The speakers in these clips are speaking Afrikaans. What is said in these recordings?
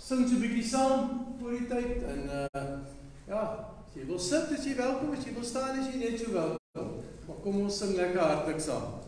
sing so 'n bietjie saam voor die tyd en ja, as jy wil sit, as jy welkom, as jy wil staan, as jy net so welkom. Maar kom ons sing lekker hartlik saam.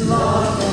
Laat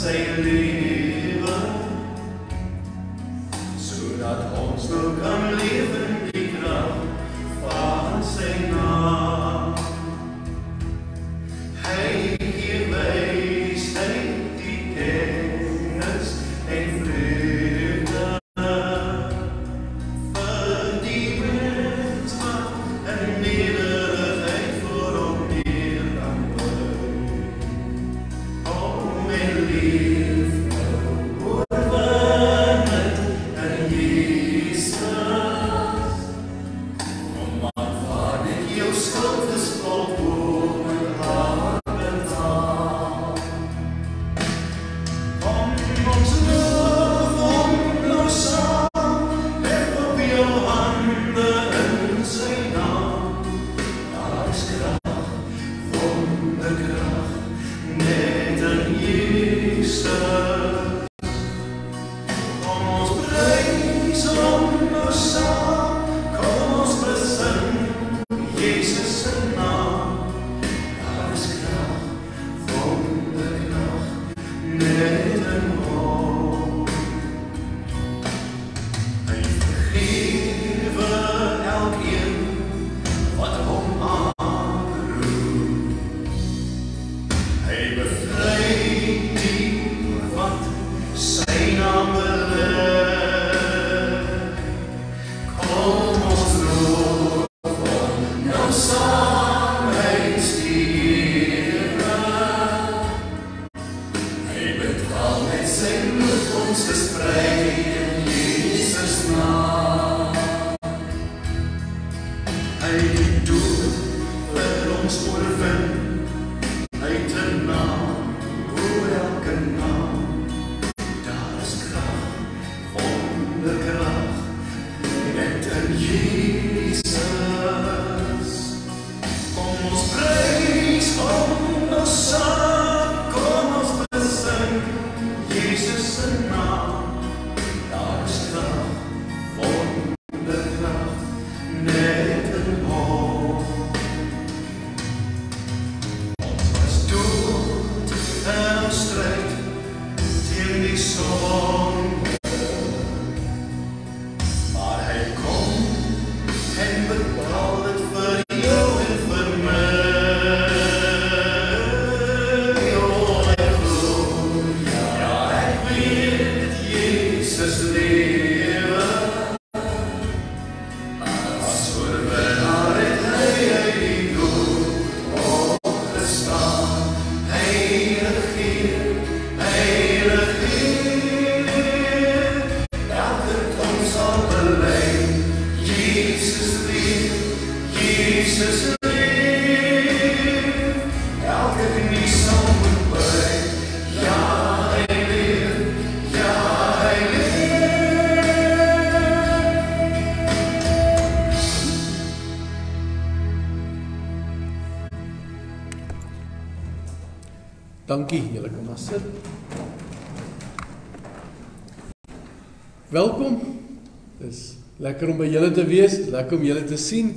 sy lewe, sodat ons ook kan lewe in die krag van sy naam. Hy gee wysheid, die kennis en vreugde vir die mens wat in nederigheid voor hom neer kan buig. Kom en leef nou oorwinning in Jesus. Kom aanvaar net jou skuld is volkomen betaal. Kom ons loof hom nou saam, leg op jou hande in sy naam. Daar is krag, wonderkrag, net in Jesus. Kom ons prys hom nou saam, kom ons besing Jesus se naam. Daar is krag, wonderkrag, net in hom. Hy vergewe elkeen wat hom aanroep. Hy bevry die wat sy naam belig. Kom ons loof hom nou saam, hy is die Here. Hy betaal met sy bloed ons bevry in Jesus naam. Hy die dood vir ons oorwin, hy het 'n naam oor elke naam. Daar is krag, wonderkrag, net in Jesus. Kom ons prys hom nou saam, kom ons besing Jesus se naam. Daar is krag, wonderkrag, net in hom. Ons was dood in ons stryd teen die sonde, maar hy kom en betaal dit vir jou en vir my. Oh, ek glo, ja, ek weet Jesus lewe. As oorwinnaar het hy die dood opgestaan. Heilig Heer, elke tong sal bely, Jesus leef, Jesus leef. Elke knie sal moet buig, ja, hy leef, ja, hy leef. Dankie, julle kan maar sit. Welkom. Dis lekker om by julle te wees, lekker om julle te sien.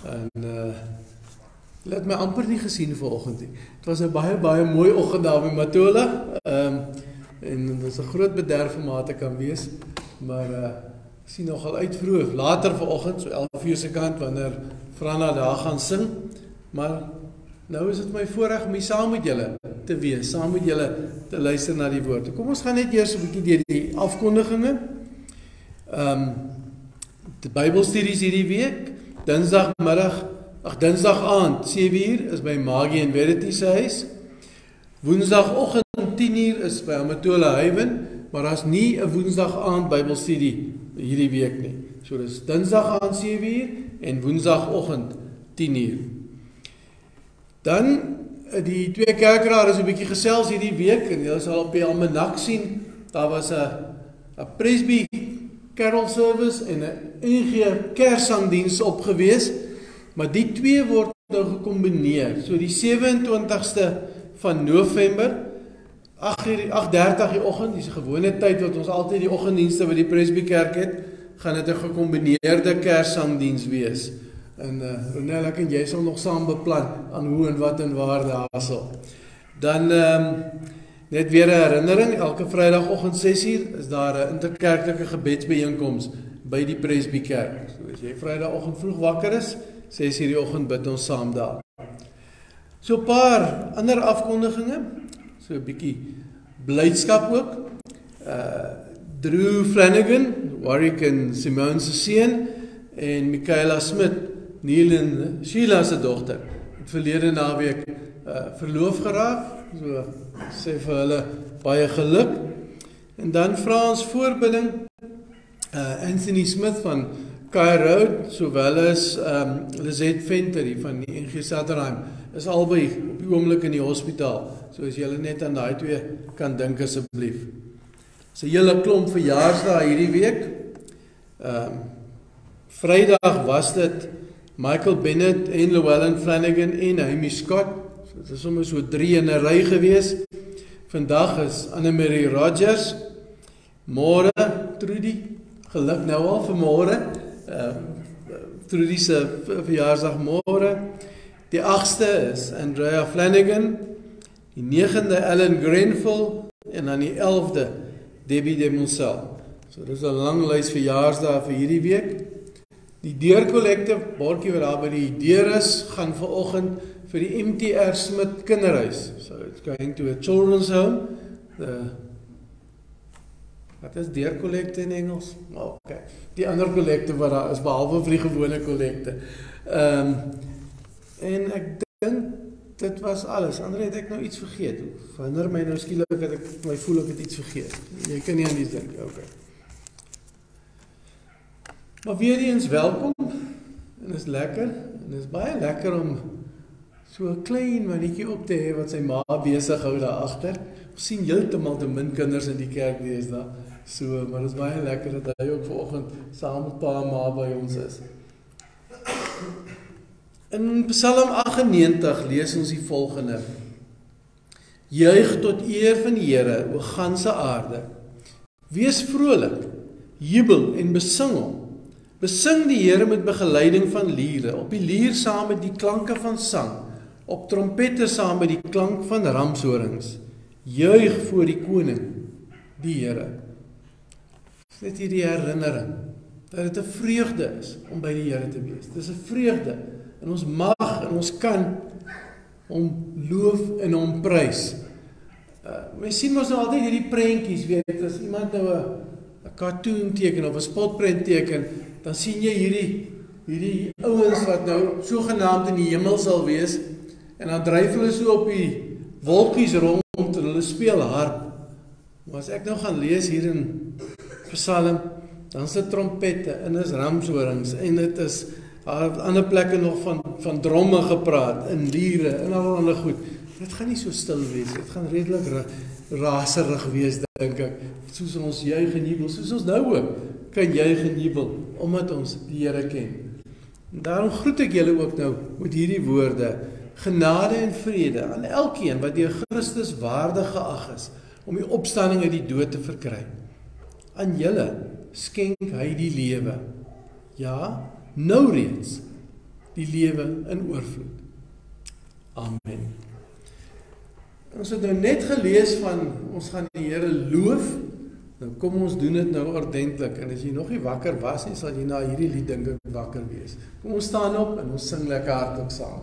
En julle het my amper nie gesien vanoggend nie. Het was 'n baie mooi oggend daar by Matola. En dit is 'n groot bederf om daar te kan wees. Maar sien nogal uit vroeg, later vanoggend, so 11:00 se kant, wanneer Franna daar gaan sing. Maar nou is dit my voorreg om hier saam met julle te wees, saam met julle te luister na die woord. Kom ons gaan net eers 'n bietjie deur die afkondiginge. Die Bybelstudies hierdie week, Dinsdag aand 7:00 is by Maggie en Verity se huis. Woensdagoggend 10:00 is by Amatola Haven, maar daar's nie 'n Woensdag aand Bybelstudie hierdie week nie. So dis Dinsdag aand 7:00 en Woensdagoggend 10:00. Dan die twee kerkraad is 'n bietjie gesels hierdie week en julle sal op die almanak sien, daar was 'n Presby carol service en 'n NG Kersangdiens opgewees, maar die twee word nou gekombineer. So die 27ste van November, 8:30 die oggend, dis 'n gewone tyd wat ons altyd die oggenddienste by die Presby Kerk het, gaan dit 'n gekombineerde Kersangdiens wees. En Ronel, ek en jy sal nog saam beplan aan hoe en wat en waar daar sal. Dan Net weer 'n herinnering, elke Vrydagoggend 6uur is daar 'n interkerklike gebedsbijeenkoms by die Presby Kerk. So as jy Vrydagoggend vroeg wakker is, 6uur die oggend bid ons saam daar. So 'n paar ander afkondigings, so 'n bietjie blydskap ook. Drew Flanagan, Warwick en Simone se seun, en Michaela Smit, Neil en Sheila se dogter, het verlede naweek verloof geraak. So sê vir hulle baie geluk. En dan vra ons voorbidding Anthony Smith van Kai Road, sowel as Lizette Venter van die NG Satterheim, is albei op die oomblik in die hospitaal. So as julle net aan daai twee kan dink asseblief. So 'n hele klomp verjaarsdae hierdie week. Vrydag was dit Michael Bennett en Llewellyn Flanagan en Amy Scott. So dit is sommer so 3 in 'n ry gewees. Vandag is Anne-Marie Rogers. Môre Trudy, geluk nou al vir môre. Trudy se verjaarsdag môre. Die 8ste is Andrea Flanagan. Die 9de Alan Grenfell en dan die 11de Debbie de Monsel. So dis 'n lang lys verjaarsdae vir hierdie week. Die deurkollekte, bordjie wat daar by die deur is, gaan vanoggend vir die MTR Smit kinderhuis. So it's going to a children's home. Wat is deurkollekte in Engels? Okay. Die ander kollekte wat daar is, behalwe vir die gewone kollekte. En ek dink dit was alles. Ander het ek nou iets vergeet. Verander my nou skielik dat ek my voel ek het iets vergeet. Jy kan nie aan iets dink. Okay. Maar weer eens welkom. En is lekker. En is baie lekker om so 'n klein mannetjie op te hê wat sy ma besig hou daar agter. Ons sien heeltemal te min kinders in die kerk deesdae. So, maar dit is baie lekker dat hy ook vanoggend saam met pa en ma by ons is. In Psalm 98 lees ons die volgende: Juig tot eer van die Here, o ganse aarde. Wees vrolik, jubel en besing hom. Besing die Here met begeleiding van liere, op die lier saam met die klanke van sang, op trompette saam met die klank van ramshorings. Juig voor die koning, die Here. Net hierdie herinnering dat dit 'n vreugde is om by die Here te wees. Dit is 'n vreugde en ons mag en ons kan hom loof en hom prys. Mens sien mos nou altyd hierdie prentjies, weet, as iemand nou 'n cartoon teken of 'n spotprent teken, dan sien jy hierdie ouens wat nou sogenaamd in die hemel sal wees en dan dryf hulle so op die wolkies rond en hulle speel harp. Maar as ek nou gaan lees hier in Psalm, dan is dit trompette en is ramshorings en dit is ander plekke nog van dromme gepraat, in liere en allerlei goed. Dit gaan nie so stil wees, dit gaan redelik raserig wees, dink ek, soos ons juig en jubel, soos ons nou ook kan juig en jubel, omdat ons die Here ken. En daarom groet ek julle ook nou met hierdie woorde: genade en vrede aan elkeen wat deur Christus waardig geag is om die opstanding uit die dood te verkry. Aan julle skenk hy die lewe. Ja, nou reeds die lewe in oorvloed. Amen. Ons het nou net gelees van ons gaan die Here loof. Nou kom ons doen dit nou ordentlik. En as jy nog nie wakker was nie, sal jy na hierdie lied dink ek wakker wees. Kom ons staan op en ons sing lekker hardop saam.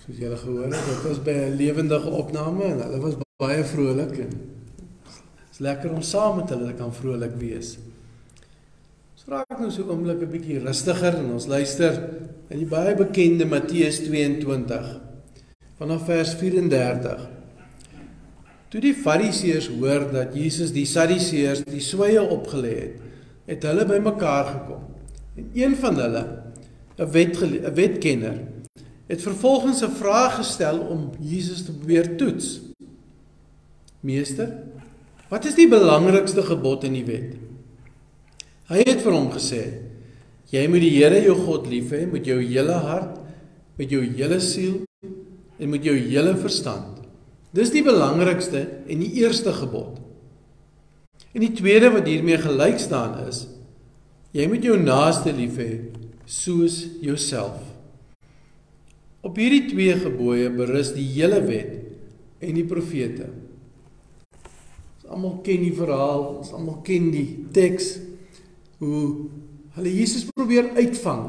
soos julle gehoor het, dit was by 'n lewendige opname en hulle was baie vrolik en is lekker om saam met hulle te kan vrolik wees. Ons raak nou so oomblik 'n bietjie rustiger en ons luister in die baie bekende Matteus 22 vanaf vers 34. Toe die Fariseërs hoor dat Jesus die Sadduseërs die sweye opgelê het, het hulle bymekaar gekom. En een van hulle, 'n wetkenner, het vervolgens 'n vraag gestel om Jesus te probeer toets. Meester, wat is die belangrikste gebod in die wet? Hy het vir hom gesê, jy moet die Here jou God lief hê met jou hele hart, met jou hele siel en met jou hele verstand. Dis die belangrikste en die eerste gebod. En die tweede wat hiermee gelyk staan is, jy moet jou naaste lief hê soos jouself. Op hierdie twee gebooie berus die hele wet en die profete. Ons almal ken die verhaal, ons almal ken die teks, hoe hulle Jesus probeer uitvang.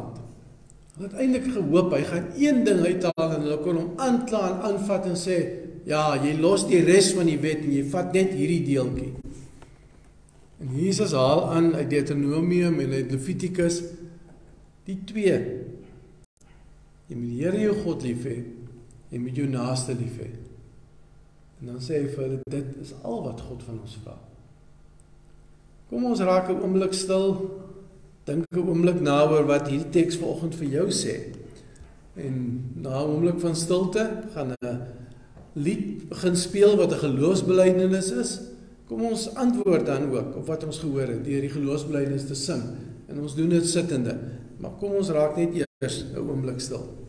Hulle het eintlik gehoop, hy gaan een ding uithaal en hulle kon hom aankla en aanvat en sê, ja, jy los die res van die wet en jy vat net hierdie deeltjie. En Jesus haal aan uit Deuteronomium en uit Levitikus die twee. Jy moet die Here jou God lief hê, jy moet jou naaste lief hê. En dan sê hy vir hulle, dit is al wat God van ons vra. Kom ons raak 'n oomblik stil, dink 'n oomblik na oor wat hierdie teks vanoggend vir jou sê. En na 'n oomblik van stilte gaan 'n lied begin speel wat 'n geloofsbelijdenis is. Kom ons antwoord dan ook op wat ons gehoor het deur die geloofsbelijdenis te sing. En ons doen dit sittende. Maar kom ons raak net eers 'n oomblik stil.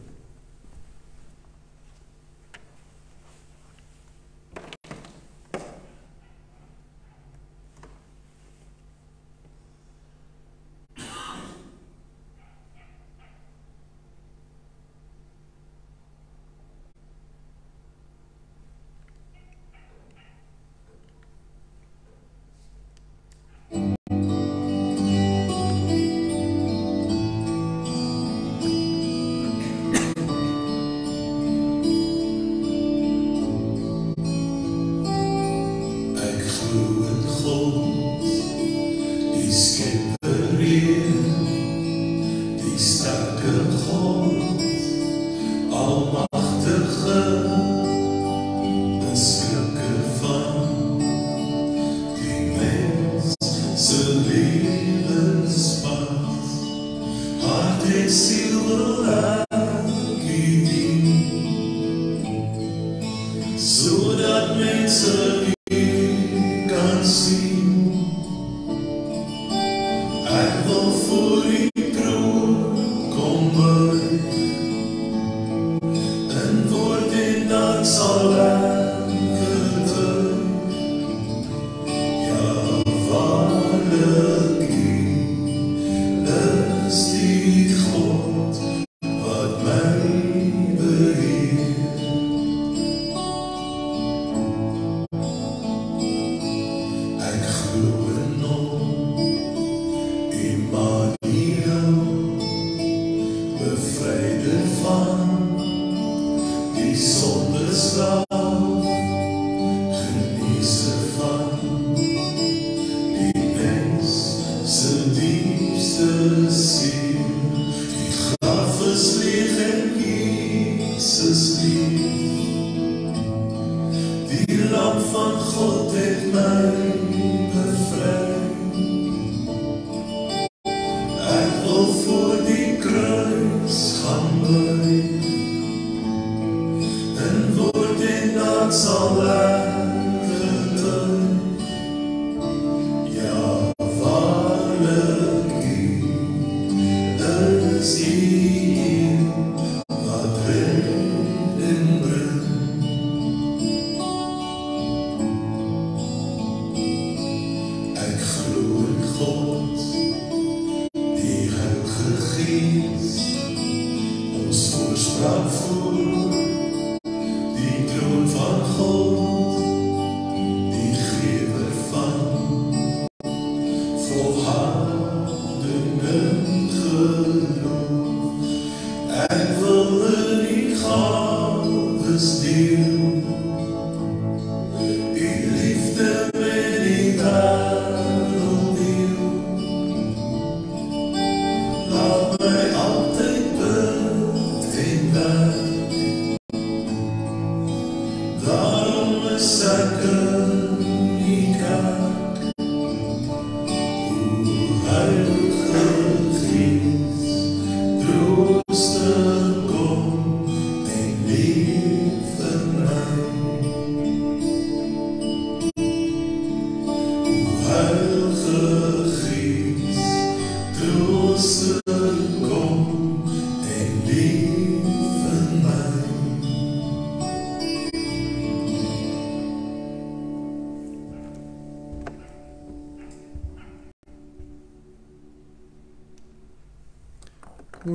En wil er niet gaan.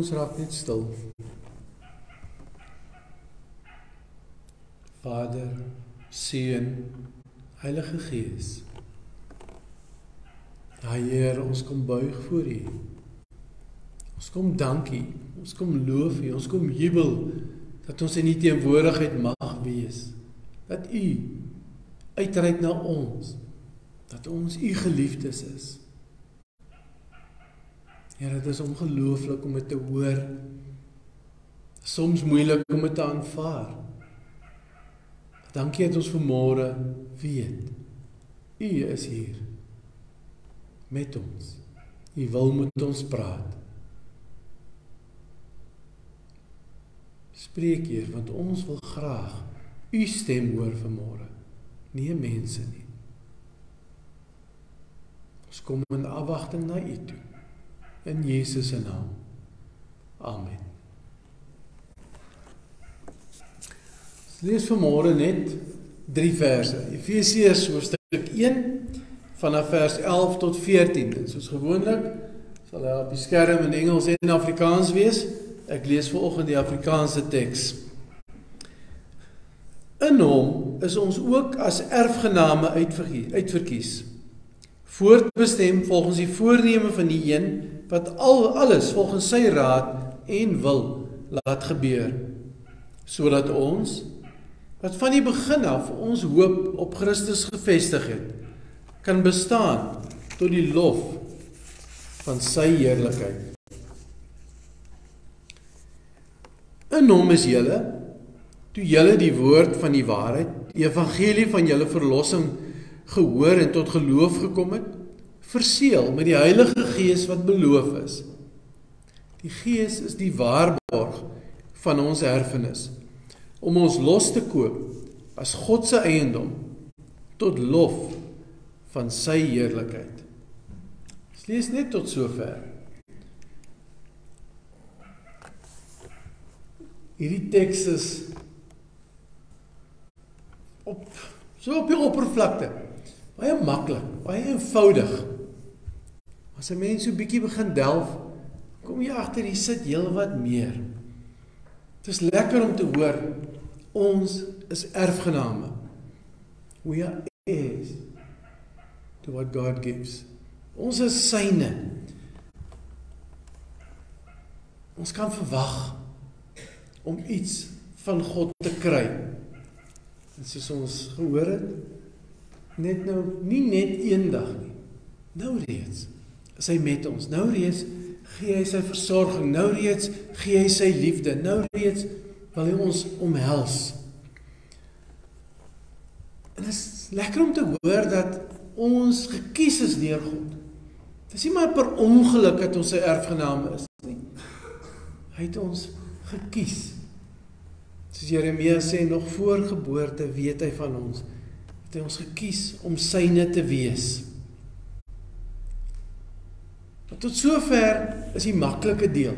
Ons raak net stil. Vader, Seun, Heilige Gees. Heer, ons kom buig voor U. Ons kom dankie, ons kom loof U, ons kom jubel dat ons in U teenwoordigheid mag wees. Dat U uitreik na ons, dat ons U geliefdes is. Here, dit is ongelooflik om dit te hoor. Soms moeilik om dit te aanvaar. Dankie dat ons vanmôre weet, U is hier met ons. U wil met ons praat. Spreek Heer, want ons wil graag U stem hoor vanmôre, nie mense nie. Ons kom in afwagting na U toe. In Jesus se naam. Amen. Ons lees vanmôre net 3 verse. Efesiërs hoofstuk 1 vanaf vers 11 tot 14. En soos gewoonlik sal hy op die skerm in Engels en Afrikaans wees. Ek lees vanoggend die Afrikaanse teks. In hom is ons ook as erfgename uitverkies. Voortbestem volgens die voorneme van die een wat alles volgens sy raad en wil laat gebeur, sodat ons, wat van die begin af ons hoop op Christus gevestig het, kan bestaan tot die lof van sy heerlikheid. In hom is julle, toe julle die woord van die waarheid, die evangelie van julle verlossing gehoor en tot geloof gekom het, verseël met die Heilige Gees wat beloof is. Die Gees is die waarborg van ons erfenis, om ons los te koop as God se eiendom, tot lof van sy heerlikheid. Ons lees net tot sover. Hierdie teks is op die oppervlakte, baie maklik, baie eenvoudig. As 'n mens so 'n bietjie begin delf, kom jy agter hier sit heelwat meer. Het is lekker om te hoor, ons is erfgename. We are heirs to what God gives. Ons is syne. Ons kan verwag om iets van God te kry. En soos ons gehoor het, net nou, nie net eendag nie, nou reeds is hy met ons, nou reeds gee hy sy versorging, nou reeds gee hy sy liefde, nou reeds wil hy ons omhels. En dit is lekker om te hoor dat ons gekies is deur God. Dit is nie maar per ongeluk dat ons sy erfgename is nie. Hy het ons gekies. Soos Jeremia sê, nog voor geboorte weet hy van ons. Het hy ons gekies om syne te wees. Maar tot sover is die maklike deel.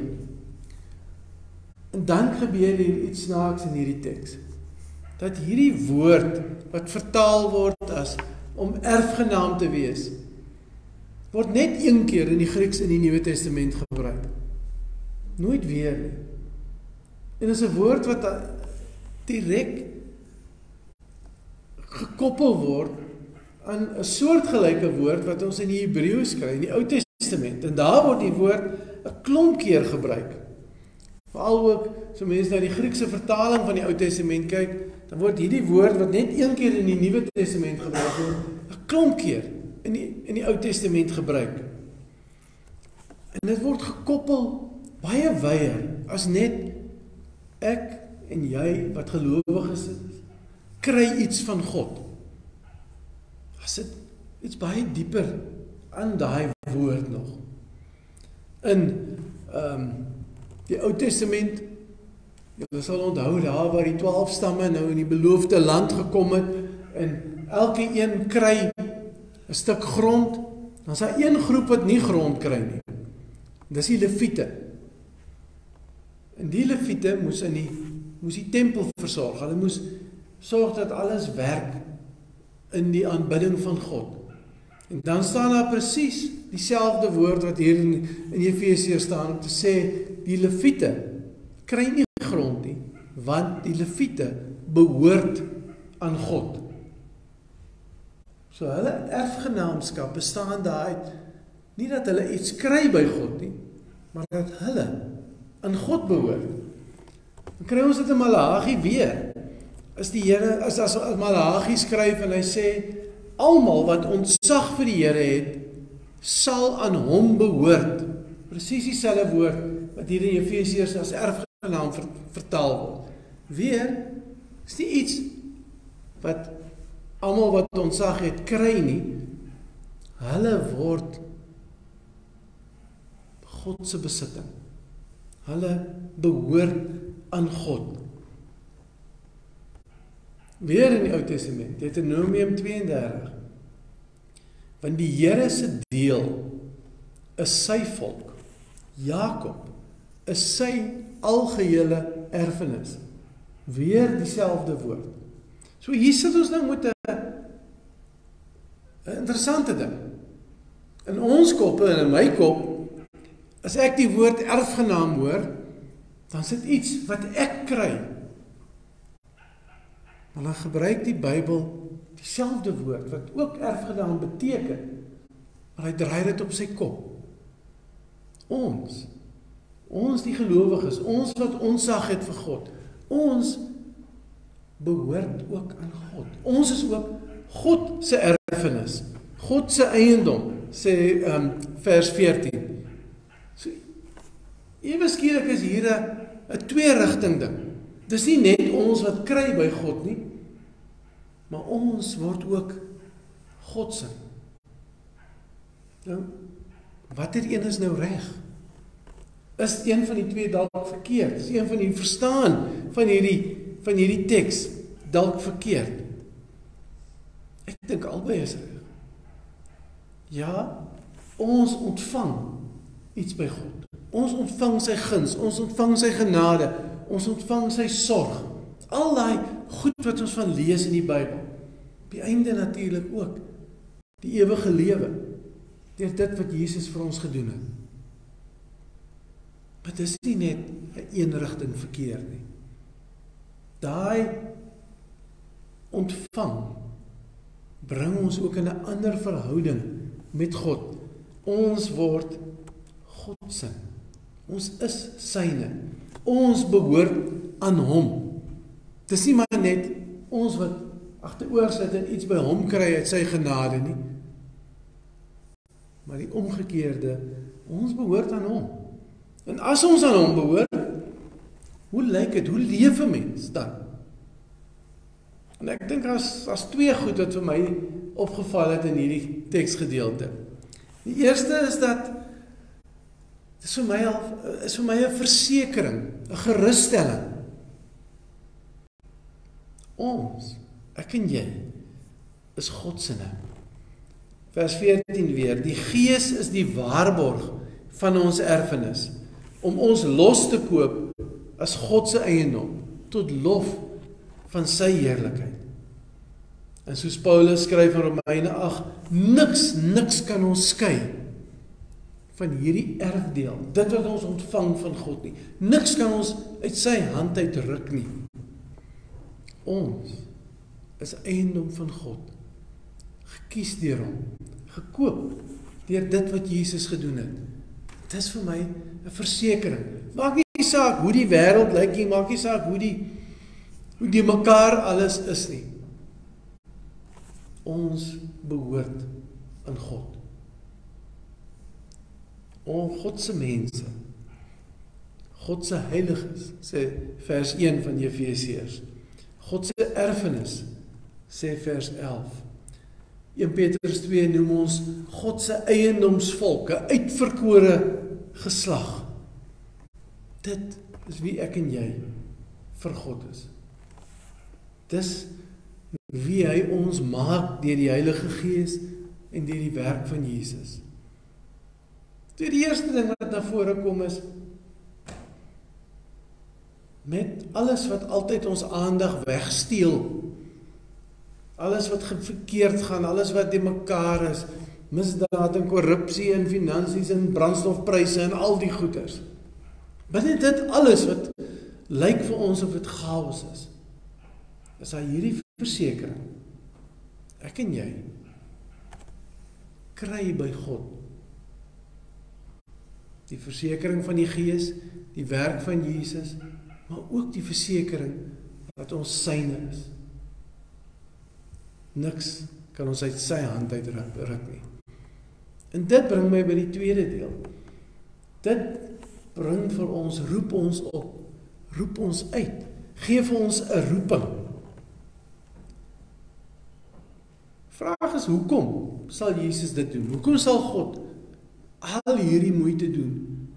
En dan gebeur hier iets snaaks in hierdie teks. Dat hierdie woord wat vertaal word as om erfgenaam te wees, word net een keer in die Grieks in die Nuwe Testament gebruik. Nooit weer nie. En is 'n woord wat direk gekoppel word aan 'n soortgelyke woord wat ons in die Hebreëus kry, in die Ou Testament. En daar word die woord 'n klomp keer gebruik. Veral ook, so mense na die Griekse vertaling van die Ou Testament kyk, dan word hierdie woord wat net een keer in die Nuwe Testament gebruik word, 'n klomp keer in die Ou Testament gebruik. En dit word gekoppel baie wyer as net ek en jy wat gelowiges is, kry iets van God. As dit iets baie dieper aan daai woord nog. In die Ou Testament, jy sal onthou daar waar die 12 stamme nou in die beloofde land gekom het en elke een kry 'n stuk grond, dan is daar een groep wat nie grond kry nie. Dis die Lewiete. En die Lewiete moes die tempel versorg. Hulle moes sorg dat alles werk in die aanbidding van God. En dan staan daar presies dieselfde woord wat hier in Efesiërs staan om te sê, die Lewiete kry nie grond nie, want die Lewiete behoort aan God. So hulle erfgenaamskap bestaan daaruit, nie dat hulle iets kry by God nie, maar dat hulle aan God behoort. Dan kry ons dit in Maleagi weer. As die Here, as Maleagi skryf en hy sê, almal wat ontzag vir die Here het, sal aan hom behoort. Presies dieselfde woord wat hier in Efesiërs as erfgenaam vertaal word. Weer, is nie iets wat almal wat ontzag het kry nie. Hulle word God se besitting. Hulle behoort aan God. Weer in die Ou Testament, Deuteronomium 32. Want die Here se deel is sy volk. Jakob is sy algehele erfenis. Weer dieselfde woord. So hier sit ons nou met 'n interessante ding. In ons koppe en in my kop, as ek die woord erfgenaam hoor, dan sit iets wat ek kry. Maar dan gebruik die Bybel dieselfde woord, wat ook erfgenaam beteken, maar hy draai dit op sy kop. Ons die gelowiges, ons wat ontzag het vir God, ons behoort ook aan God. Ons is ook God se erfenis, God se eiendom, sê vers 14. So, ewe skielik is hier 'n twee-rigting ding. Dis nie net ons wat kry by God nie, maar ons word ook God se. Nou, watter een is nou reg? Is een van die twee dalk verkeerd? Is een van die verstaan van hierdie teks dalk verkeerd? Ek dink albei is reg. Ja, ons ontvang iets by God. Ons ontvang sy guns, ons ontvang sy genade, ons ontvang sy sorg. Al daai goed wat ons van lees in die Bybel. Op die einde natuurlik ook die ewige lewe deur dit wat Jesus vir ons gedoen het. Maar dit is nie net 'n eenrigting verkeer nie. Daai ontvang bring ons ook in 'n ander verhouding met God. Ons word God se. Ons is syne. Ons behoort aan hom. Dis nie maar net ons wat agteroor sit en iets by hom kry uit sy genade nie. Maar die omgekeerde, ons behoort aan hom. En as ons aan hom behoort, hoe lyk dit? Hoe leef 'n mens dan? En ek dink as twee goed wat vir my opgeval het in hierdie teksgedeelte. Die eerste is dat is vir my 'n versekering, 'n gerusstelling. Ons, ek en jy, is God se. Vers 14 weer, die Gees is die waarborg van ons erfenis, om ons los te koop as God se eiendom, tot lof van sy heerlikheid. En soos Paulus skryf in Romeine 8, niks kan ons skei van hierdie erfdeel, dit wat ons ontvang van God nie. Niks kan ons uit sy hand uitruk nie. Ons is eiendom van God, gekies deur hom, gekoop deur dit wat Jesus gedoen het. Dit is vir my 'n versekering. Maak nie nie saak hoe die wêreld lyk nie, maak nie saak hoe die mekaar alles is nie. Ons behoort aan God. God se mense, God se heiliges, sê vers 1 van Efesiërs. God se erfenis, sê vers 11. 1 Petrus 2 noem ons God se eiendomsvolk, 'n uitverkore geslag. Dit is wie ek en jy vir God is. Dis wie hy ons maak deur die Heilige Gees en deur die werk van Jesus. Die eerste ding wat na vore kom is, met alles wat altyd ons aandag wegsteel, alles wat verkeerd gaan, alles wat die mekaar is, misdaad en korrupsie en finansies en brandstofpryse en al die goeders. Binne dit alles wat lyk vir ons of dit chaos is daar hierdie versekering. Ek en jy kry by God die versekering van die Gees, die werk van Jesus, maar ook die versekering dat ons syne is. Niks kan ons uit sy hand uitruk nie. En dit bring my by die tweede deel. Dit bring vir ons, roep ons op, roep ons uit, gee vir ons 'n roeping. Vraag is, hoekom sal Jesus dit doen? Hoekom sal God al hierdie moeite doen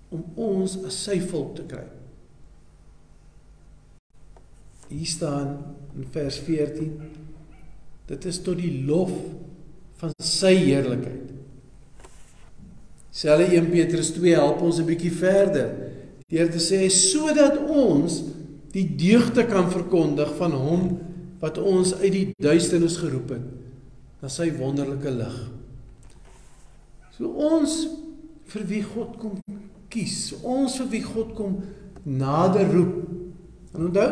om ons as sy volk te kry? Hier staan in vers 14, dit is tot die lof van sy heerlikheid. Selfe 1 Petrus 2 help ons 'n bietjie verder, deur te sê, sodat ons die deugde kan verkondig van hom wat ons uit die duisternis geroep het, na sy wonderlike lig. So ons vir wie God kom kies, ons vir wie God kom nader roep. En onthou,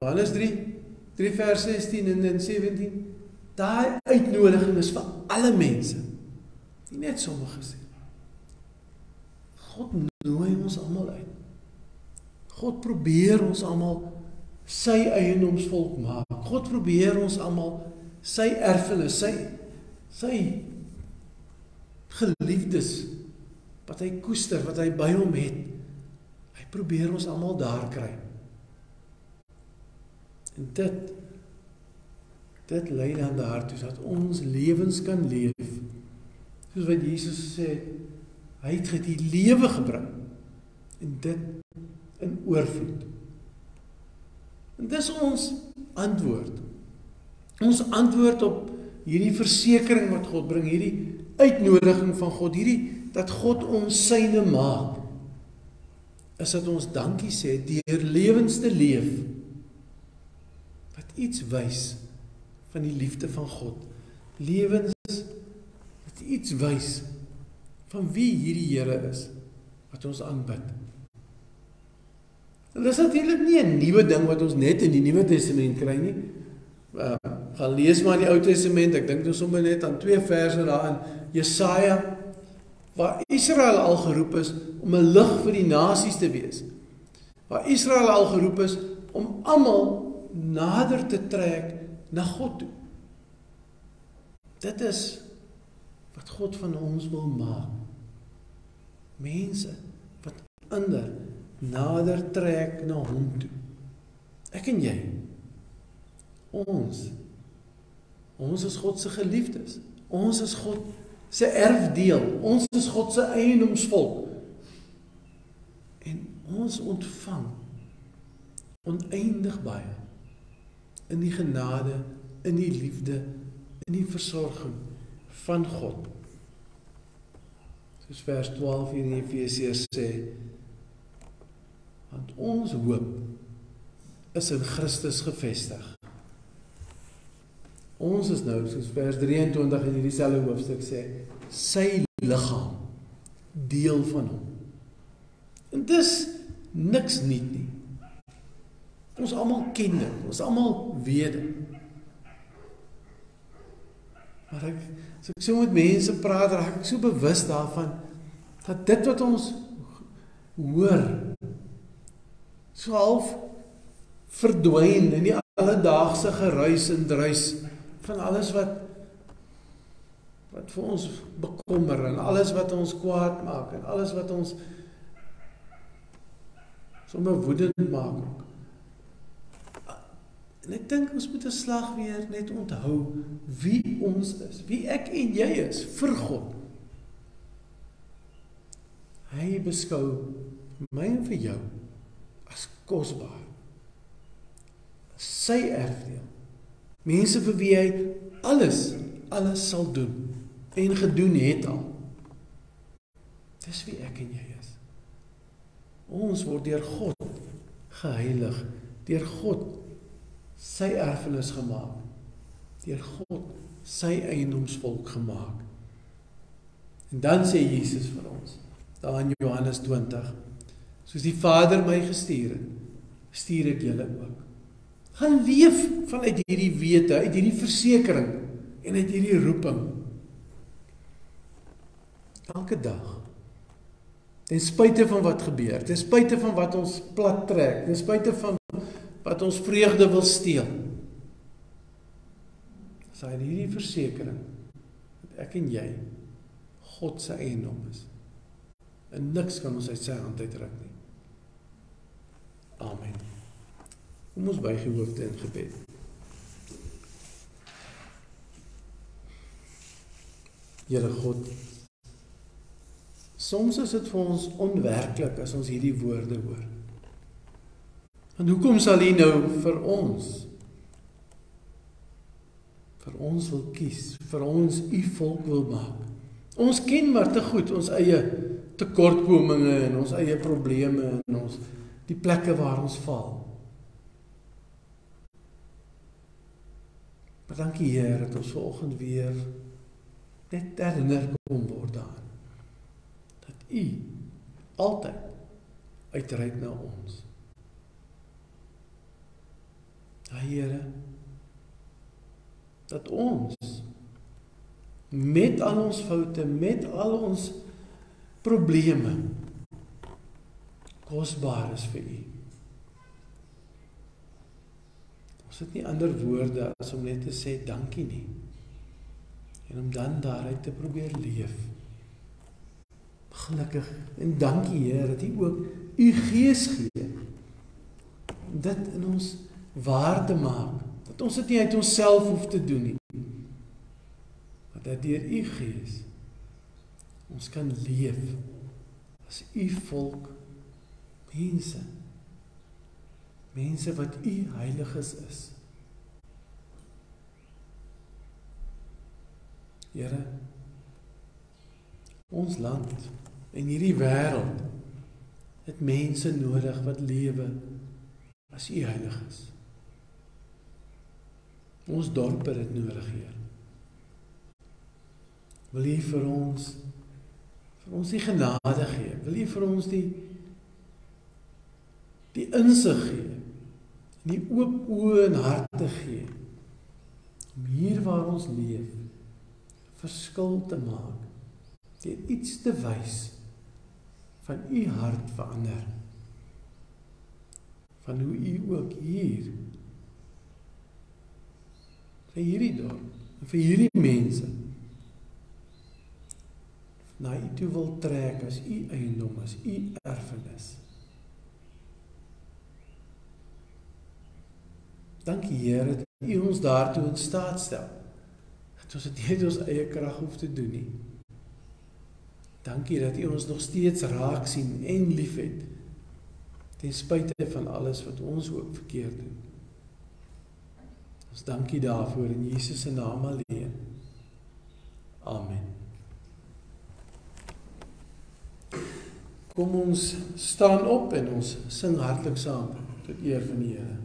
Johannes 3 vers 16 en 17, daai uitnodiging is vir alle mense, nie net sommiges nie. God nooi ons almal uit. God probeer ons almal sy eiendomsvolk maak. God probeer ons almal sy erfenis, sy geliefdes, wat hy koester, wat hy by hom het. Hy probeer ons almal daar kry. En dit lei dan daartoe, dat ons lewens kan leef. Soos wat Jesus sê, hy het die lewe gebring, en dit in oorvloed. En dis ons antwoord. Ons antwoord op hierdie versekering wat God bring, hierdie uitnodiging van God, dat God ons syne maak, is dat ons dankie sê, deur lewens te leef, wat iets wys van die liefde van God. Lewens wat iets wys van wie hierdie Here is, wat ons aanbid. En dis natuurlik nie 'n nuwe ding wat ons net in die Nuwe Testament kry nie. Gaan lees maar in die Ou Testament, ek dink nou sommer net aan 2 verse daar in Jesaja, waar Israel al geroep is om 'n lig vir die nasies te wees. Waar Israel al geroep is om almal nader te trek na God toe. Dit is wat God van ons wil maak. Mense wat ander nader trek na hom toe. Ek en jy. Ons is God se geliefdes. Ons is God se erfdeel. Ons is God se eiendomsvolk. En ons ontvang oneindig baie in die genade, in die liefde, in die versorging van God. Soos vers 12 hier in Efesiërs sê, want ons hoop is in Christus gevestig. Ons is nou, soos vers 23 in hierdie selfde hoofstuk sê, sy liggaam, deel van hom. En dis niks nuut nie. Ons almal ken dit, ons almal weet dit. Maar as ek so met mense praat, raak ek so bewus daarvan, dat dit wat ons hoor. So half verdwyn in die alledaagse geruis en druis van alles wat vir ons bekommer en alles wat ons kwaad maak en alles wat ons sommer woedend maak. En ek dink ons moet 'n slag weer net onthou wie ons is, wie ek en jy is vir God. Hy beskou my en vir jou as kosbaar. Sy erfdeel. Mense vir wie hy alles sal doen en gedoen het al. Dis wie ek en jy is. Ons word deur God geheilig, deur God sy erfenis gemaak, deur God sy eiendomsvolk gemaak. En dan sê Jesus vir ons, daar in Johannes 20, soos die Vader my gestuur het, stuur ek julle ook. Gaan leef vanuit hierdie wete, uit hierdie versekering en uit hierdie roeping. Elke dag. Ten spyte van wat gebeur, ten spyte van wat ons plat trek, ten spyte van wat ons vreugde wil steel. As hy hierdie versekering, dat ek en jy God se eiendom is. En niks kan ons uit sy hand uitruk nie. Amen. Kom ons buig die hoofde in gebed. Here God, soms is dit vir ons onwerklik as ons hierdie woorde hoor. En hoekom sal U nou vir ons wil kies, vir ons U volk wil maak? Ons ken maar te goed ons eie tekortkominge en ons eie probleme en die plekke waar ons val. Maar dankie Heer dat ons vanoggend weer net herinner kom word daaraan. Dat U altyd uitreik na ons. Here, dat ons met al ons foute, met al ons probleme kosbaar is vir U. Ons het nie ander woorde as om net te sê dankie nie. En om dan daaruit te probeer leef. Gelukkig en dankie Heer dat U ook U Gees gee. Om dit in ons waar te maak. Dat ons dit nie uit onsself hoef te doen nie. Maar dat deur U Gees ons kan leef as U volk mense wat U heiliges is. Here, ons land en hierdie wêreld het mense nodig wat lewe as U heilig is. Ons dorp het dit nodig, Heer. Wil U vir ons die genade gee? Wil U vir ons die insig gee? Die oop oë en harte gee? Om hier waar ons leef, verskil te maak, deur iets te wys van U hart verander, van hoe U ook hier vir hierdie dorp, vir hierdie mense na U toe wil trek as U eiendom, as U erfenis. Dankie Here dat U ons daartoe in staat stel. Dat ons dit nie uit ons eie krag hoef te doen nie. Dankie dat U ons nog steeds raak sien en liefhet, ten spyte van alles wat ons ook verkeerd doen. Ons dankie daarvoor in Jesus se naam alleen. Amen. Kom ons staan op en ons sing hartlik saam tot eer van die Here.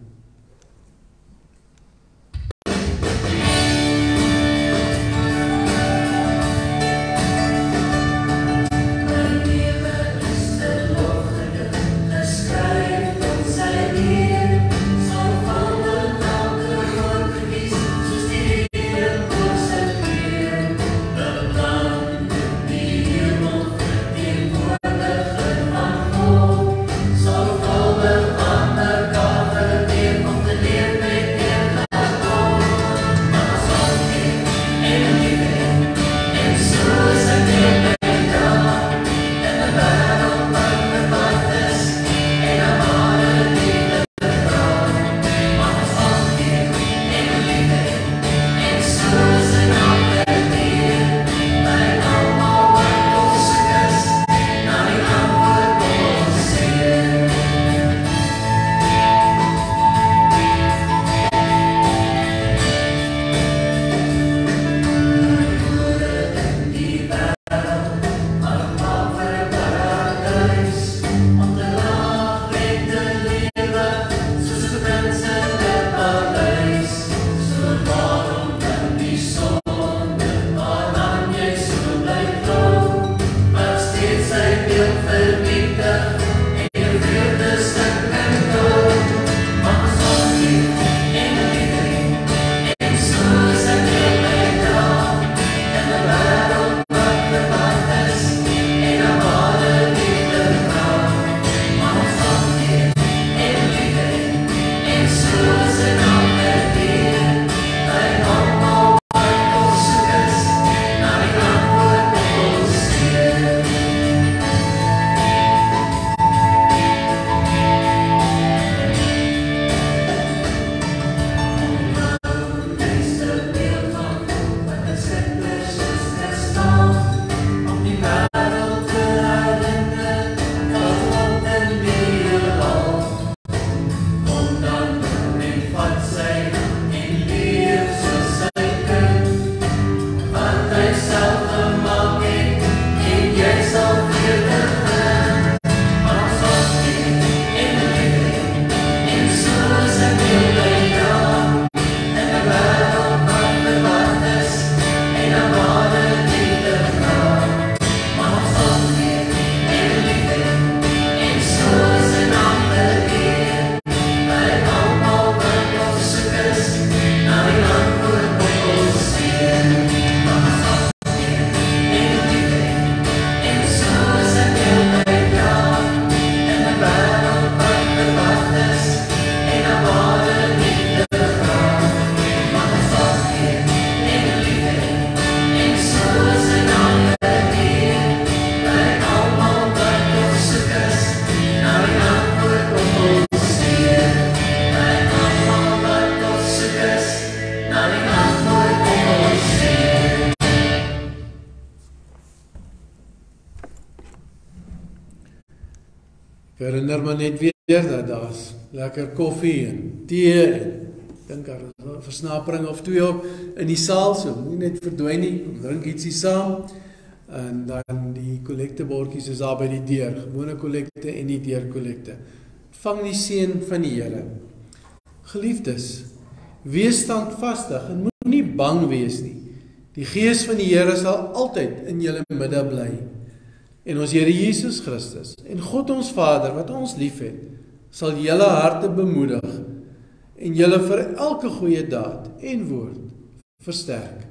Oh herinner my net weer dat daar's lekker koffie en tee en dink daar is 'n versnapering of twee op in die saal, so moenie net verdwyn nie, kom drink ietsie saam en dan die kollektebordjies is daar by die deur, gewone kollekte en die deurkollekte. Vang die seën van die Here. Geliefdes, wees standvastig en moenie bang wees nie. Die Gees van die Here sal altyd in julle midde bly. En ons Here Jesus Christus en God ons Vader wat ons liefhet, sal julle harte bemoedig en julle vir elke goeie daad en woord versterk.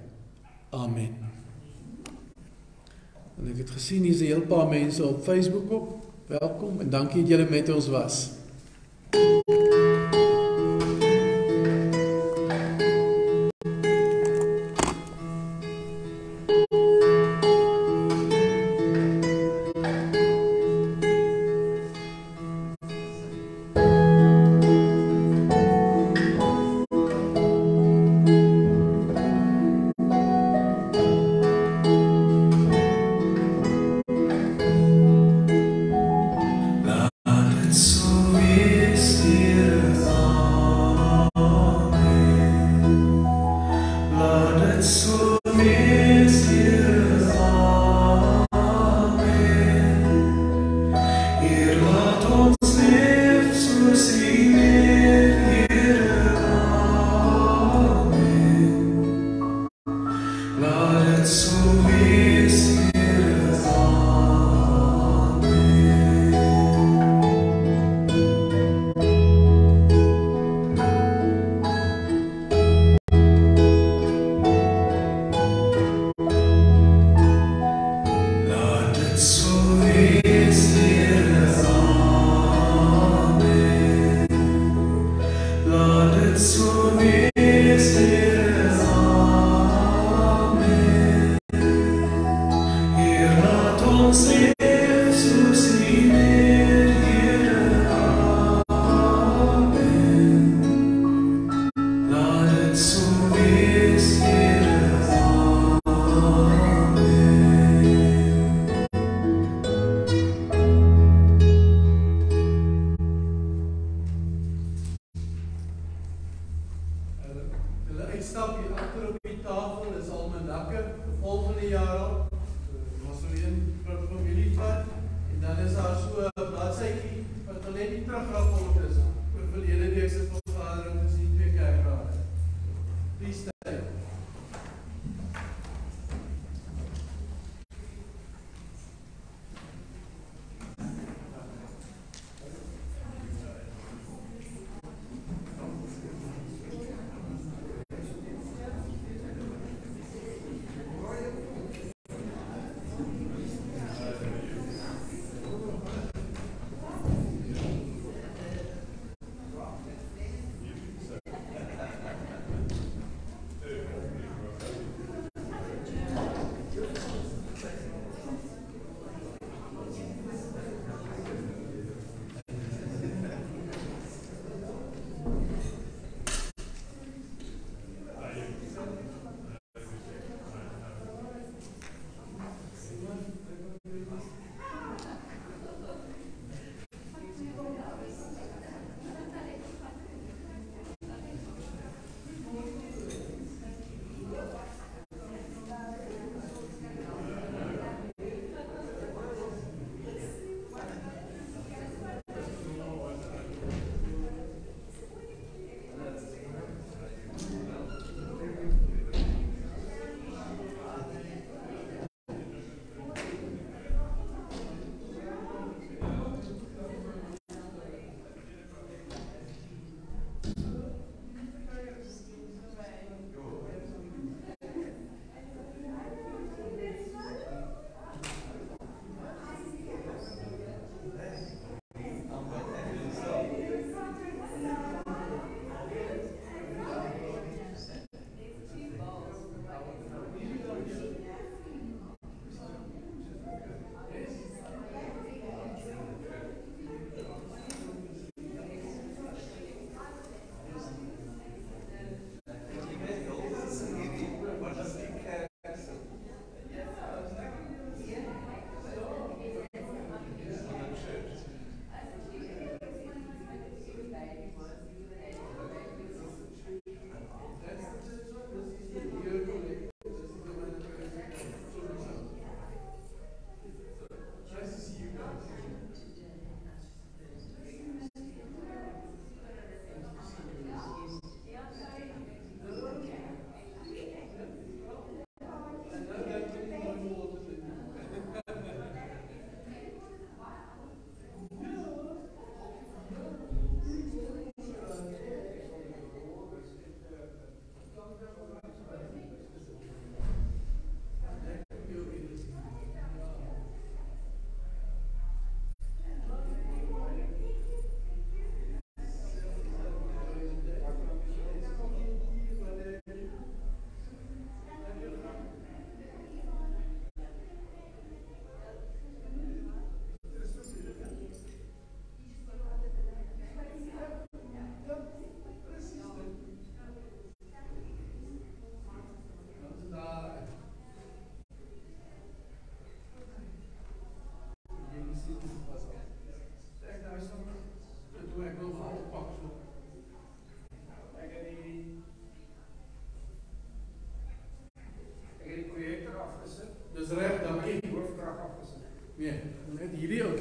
Amen. En ek het gesien, hier is 'n heel paar mense op Facebook op. Welkom en dankie dat julle met ons was.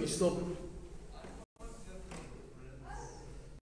jy stop